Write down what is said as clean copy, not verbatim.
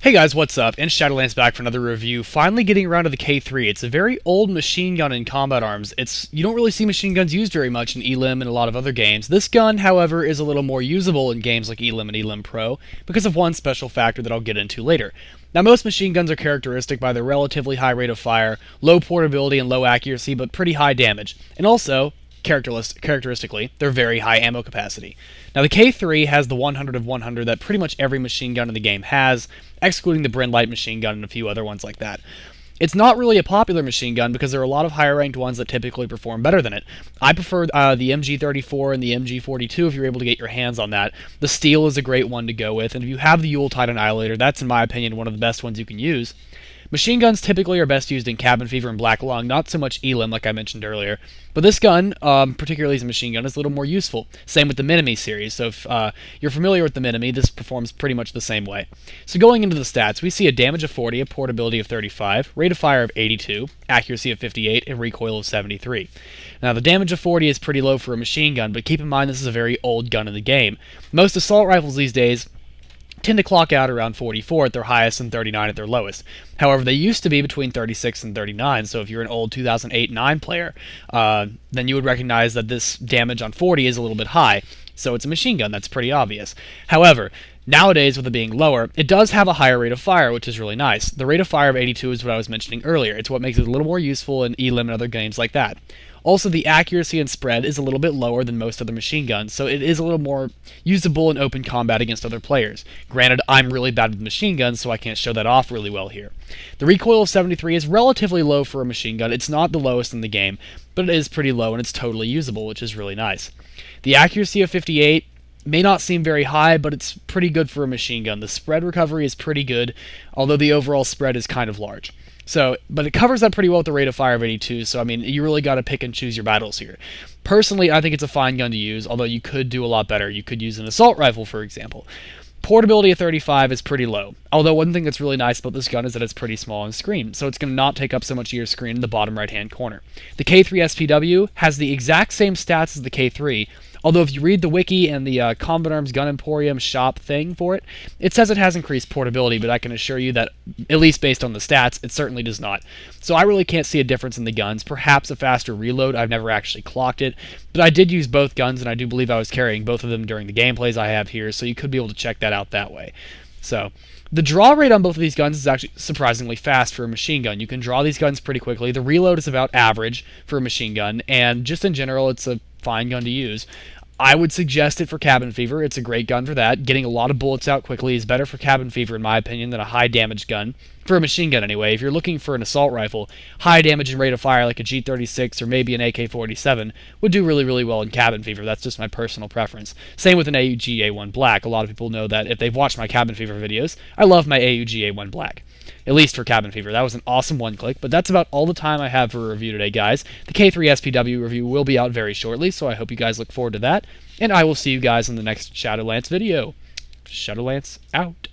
Hey guys, what's up? And Shadolance back for another review. Finally getting around to the K3. It's a very old machine gun in combat arms. You don't really see machine guns used very much in Elim and a lot of other games. This gun, however, is a little more usable in games like Elim and Elim Pro because of one special factor that I'll get into later. Now, most machine guns are characteristic by their relatively high rate of fire, low portability and low accuracy, but pretty high damage. And also, characteristically, their very high ammo capacity. Now, the K3 has the 100 of 100 that pretty much every machine gun in the game has, excluding the Bren Light machine gun and a few other ones like that. It's not really a popular machine gun because there are a lot of higher ranked ones that typically perform better than it. I prefer the MG34 and the MG42 if you're able to get your hands on that. The Steel is a great one to go with, and if you have the Yuletide Annihilator, that's in my opinion one of the best ones you can use. Machine guns typically are best used in Cabin Fever and Black Lung, not so much Elim like I mentioned earlier. But this gun, particularly as a machine gun, is a little more useful. Same with the Minimi series, so if you're familiar with the Minimi, this performs pretty much the same way. So going into the stats, we see a damage of 40, a portability of 35, rate of fire of 82, accuracy of 58, and recoil of 73. Now the damage of 40 is pretty low for a machine gun, but keep in mind this is a very old gun in the game. Most assault rifles these days tend to clock out around 44 at their highest and 39 at their lowest. However, they used to be between 36 and 39, so if you're an old 2008-9 player, then you would recognize that this damage on 40 is a little bit high, so it's a machine gun, that's pretty obvious. However, nowadays, with it being lower, it does have a higher rate of fire, which is really nice. The rate of fire of 82 is what I was mentioning earlier. It's what makes it a little more useful in Elim and other games like that. Also, the accuracy and spread is a little bit lower than most other machine guns, so it is a little more usable in open combat against other players. Granted, I'm really bad with machine guns, so I can't show that off really well here. The recoil of 73 is relatively low for a machine gun. It's not the lowest in the game, but it is pretty low and it's totally usable, which is really nice. The accuracy of 58 may not seem very high, but it's pretty good for a machine gun. The spread recovery is pretty good, although the overall spread is kind of large. But it covers that pretty well with the rate of fire of 82, so I mean, you really got to pick and choose your battles here. Personally, I think it's a fine gun to use, although you could do a lot better. You could use an assault rifle, for example. Portability of 35 is pretty low, although one thing that's really nice about this gun is that it's pretty small on screen, so it's going to not take up so much of your screen in the bottom right-hand corner. The K3 SPW has the exact same stats as the K3, although if you read the wiki and the Combat Arms Gun Emporium shop thing for it, it says it has increased portability, but I can assure you that, at least based on the stats, it certainly does not. So I really can't see a difference in the guns. Perhaps a faster reload, I've never actually clocked it, but I did use both guns, and I do believe I was carrying both of them during the gameplays I have here, so you could be able to check that out that way. So, the draw rate on both of these guns is actually surprisingly fast for a machine gun. You can draw these guns pretty quickly. The reload is about average for a machine gun, and just in general, it's a fine gun to use. I would suggest it for Cabin Fever. It's a great gun for that. Getting a lot of bullets out quickly is better for Cabin Fever, in my opinion, than a high damage gun. For a machine gun, anyway. If you're looking for an assault rifle, high damage and rate of fire like a G36 or maybe an AK-47 would do really, really well in Cabin Fever. That's just my personal preference. Same with an AUG A1 Black. A lot of people know that if they've watched my Cabin Fever videos. I love my AUG A1 Black. At least for Cabin Fever. That was an awesome one-click, but that's about all the time I have for a review today, guys. The K3 SPW review will be out very shortly, so I hope you guys look forward to that, and I will see you guys in the next Shadolance video. Shadolance out.